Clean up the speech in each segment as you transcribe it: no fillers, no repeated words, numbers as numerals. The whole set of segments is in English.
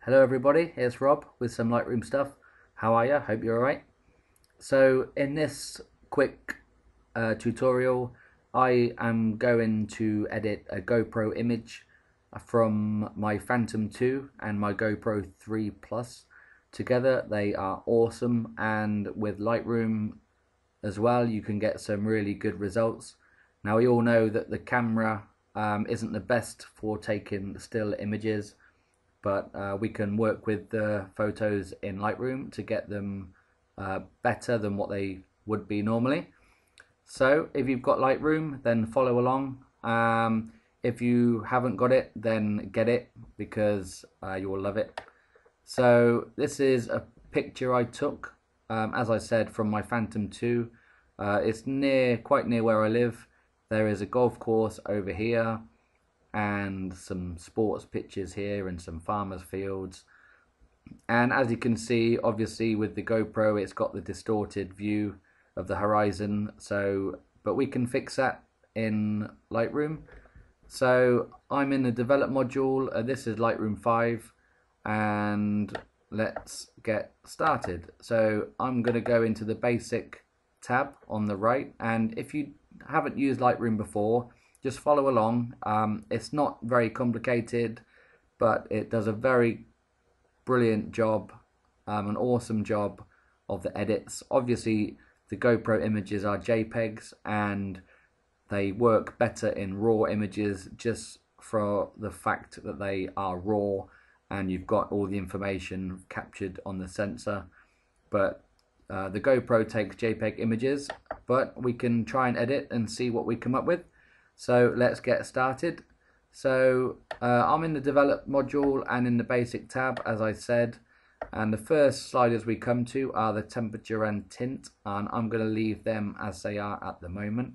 Hello everybody, it's Rob with some Lightroom stuff. How are you? Hope you're alright. So in this quick tutorial, I am going to edit a GoPro image from my Phantom 2 and my GoPro 3 Plus. Together they are awesome, and with Lightroom as well you can get some really good results. Now we all know that the camera isn't the best for taking still images, but we can work with the photos in Lightroom to get them better than what they would be normally. So if you've got Lightroom, then follow along. If you haven't got it, then get it, because you will love it. So this is a picture I took, as I said, from my Phantom 2. It's quite near where I live. There is a golf course over here, and some sports pitches here, and some farmers fields. And as you can see, obviously with the GoPro it's got the distorted view of the horizon, but we can fix that in Lightroom. So I'm in the develop module. This is Lightroom 5, and let's get started. So I'm going to go into the basic tab on the right, and if you haven't used Lightroom before, just follow along. It's not very complicated, but it does a very brilliant job, an awesome job of the edits. Obviously the GoPro images are JPEGs, and they work better in raw images just for the fact that they are raw and you've got all the information captured on the sensor. But the GoPro takes JPEG images, but we can try and edit and see what we come up with. So let's get started. So I'm in the develop module and in the basic tab, as I said, and the first sliders we come to are the temperature and tint, and I'm going to leave them as they are at the moment.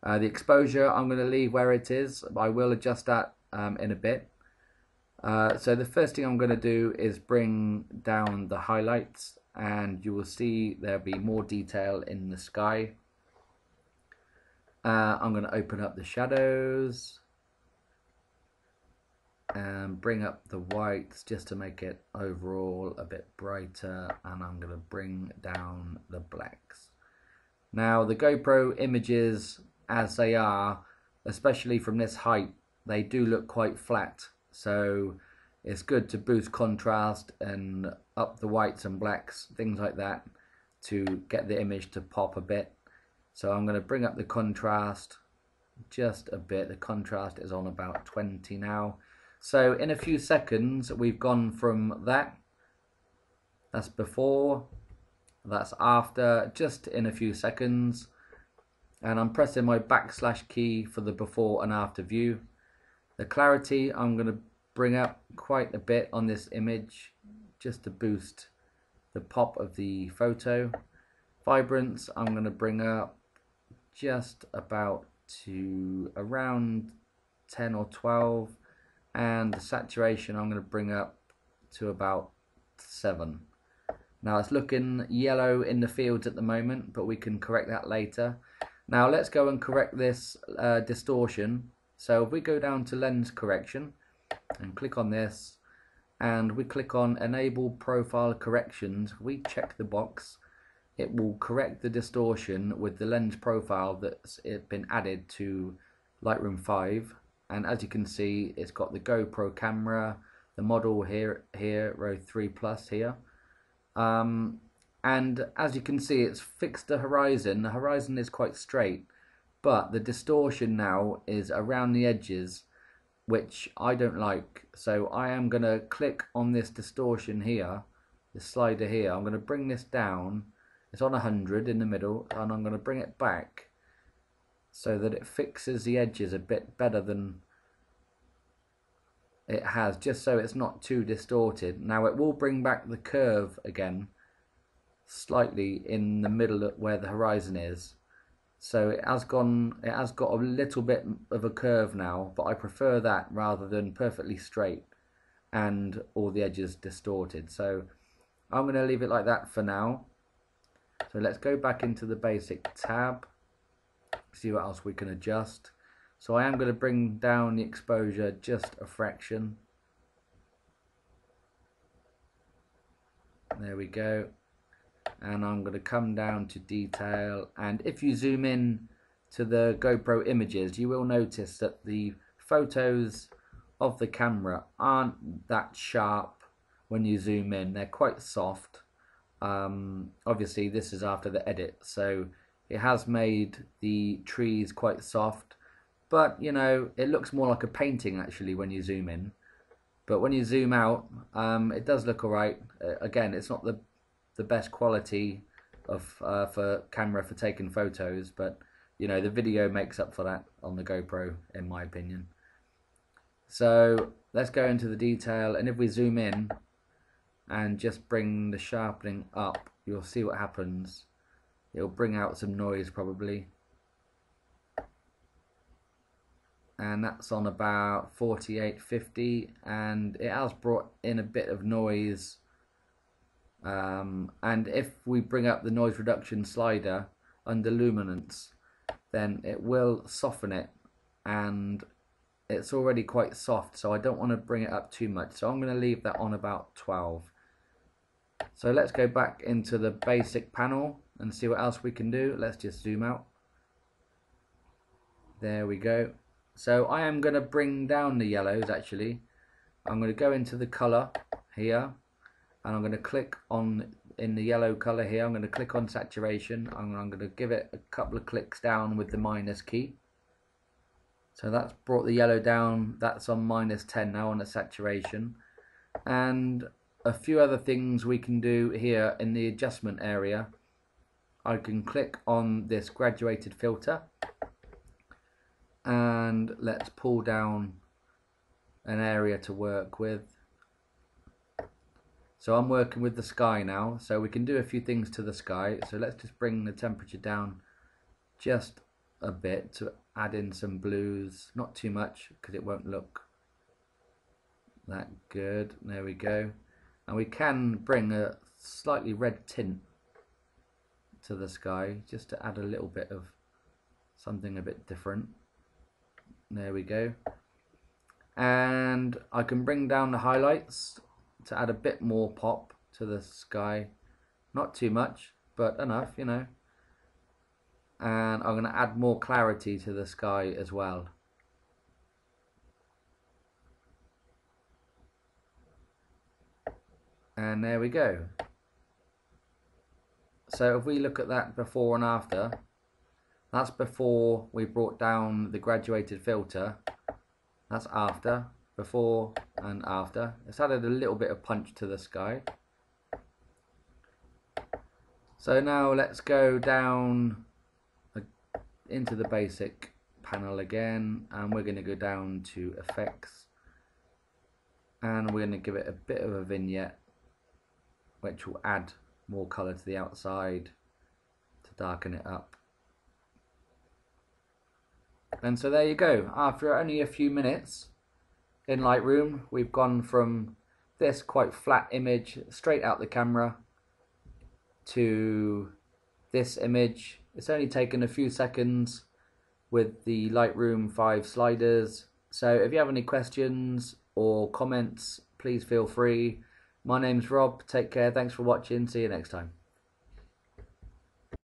The exposure I'm going to leave where it is, but I will adjust that in a bit. So the first thing I'm going to do is bring down the highlights, and you will see there'll be more detail in the sky. I'm going to open up the shadows and bring up the whites just to make it overall a bit brighter, and I'm going to bring down the blacks. Now the GoPro images as they are, especially from this height, they do look quite flat, so it's good to boost contrast and up the whites and blacks, things like that, to get the image to pop a bit. So I'm going to bring up the contrast just a bit. The contrast is on about 20 now. So in a few seconds we've gone from that's before, that's after, just in a few seconds. And I'm pressing my / key for the before and after view. The clarity I'm going to bring up quite a bit on this image just to boost the pop of the photo. Vibrance I'm going to bring up just about to around 10 or 12, and the saturation I'm going to bring up to about 7. Now it's looking yellow in the fields at the moment, but we can correct that later. Now let's go and correct this distortion. So if we go down to lens correction and click on this, and we click on enable profile corrections, we check the box, it will correct the distortion with the lens profile that's been added to Lightroom 5. And as you can see, it's got the GoPro camera, the model here, Row 3 Plus here. And as you can see, it's fixed the horizon. The horizon is quite straight, but the distortion now is around the edges, which I don't like. So I am going to click on this distortion here, this slider here. I'm going to bring this down. It's on 100 in the middle, and I'm going to bring it back so that it fixes the edges a bit better than it has, just so it's not too distorted. Now it will bring back the curve again slightly in the middle where the horizon is. So it has got a little bit of a curve now, but I prefer that rather than perfectly straight and all the edges distorted. So I'm going to leave it like that for now. So let's go back into the basic tab, see what else we can adjust. So I am going to bring down the exposure just a fraction. There we go. And I'm going to come down to detail, and if you zoom in to the GoPro images, you will notice that the photos of the camera aren't that sharp when you zoom in. They're quite soft. Obviously this is after the edit, so it has made the trees quite soft, but you know, it looks more like a painting actually when you zoom in. But when you zoom out, it does look alright. Again, it's not the best quality of for camera for taking photos, but you know, the video makes up for that on the GoPro, in my opinion. So let's go into the detail, and if we zoom in and just bring the sharpening up, you'll see what happens. It'll bring out some noise probably, and that's on about 48-50, and it has brought in a bit of noise. And if we bring up the noise reduction slider under luminance, then it will soften it, and it's already quite soft, so I don't want to bring it up too much, so I'm going to leave that on about 12. So let's go back into the basic panel and see what else we can do. Let's just zoom out. There we go. So I am going to bring down the yellows actually. I'm going to go into the color here, and I'm going to click on, in the yellow color here, I'm going to click on saturation. I'm going to give it a couple of clicks down with the minus key. So that's brought the yellow down. That's on -10 now on the saturation. And a few other things we can do here in the adjustment area. I can click on this graduated filter, and let's pull down an area to work with. So I'm working with the sky now, so we can do a few things to the sky. So let's just bring the temperature down just a bit to add in some blues, not too much because it won't look that good. There we go. And we can bring a slightly red tint to the sky just to add a little bit of something a bit different. There we go. And I can bring down the highlights to add a bit more pop to the sky. Not too much, but enough, you know. And I'm going to add more clarity to the sky as well. And there we go. So if we look at that before and after, that's before we brought down the graduated filter. That's after, before and after. It's added a little bit of punch to the sky. So now let's go down into the basic panel again, and we're going to go down to effects, and we're going to give it a bit of a vignette, which will add more colour to the outside to darken it up. And so there you go. After only a few minutes in Lightroom, we've gone from this quite flat image straight out the camera to this image. It's only taken a few seconds with the Lightroom 5 sliders. So if you have any questions or comments, please feel free. My name's Rob. Take care. Thanks for watching. See you next time.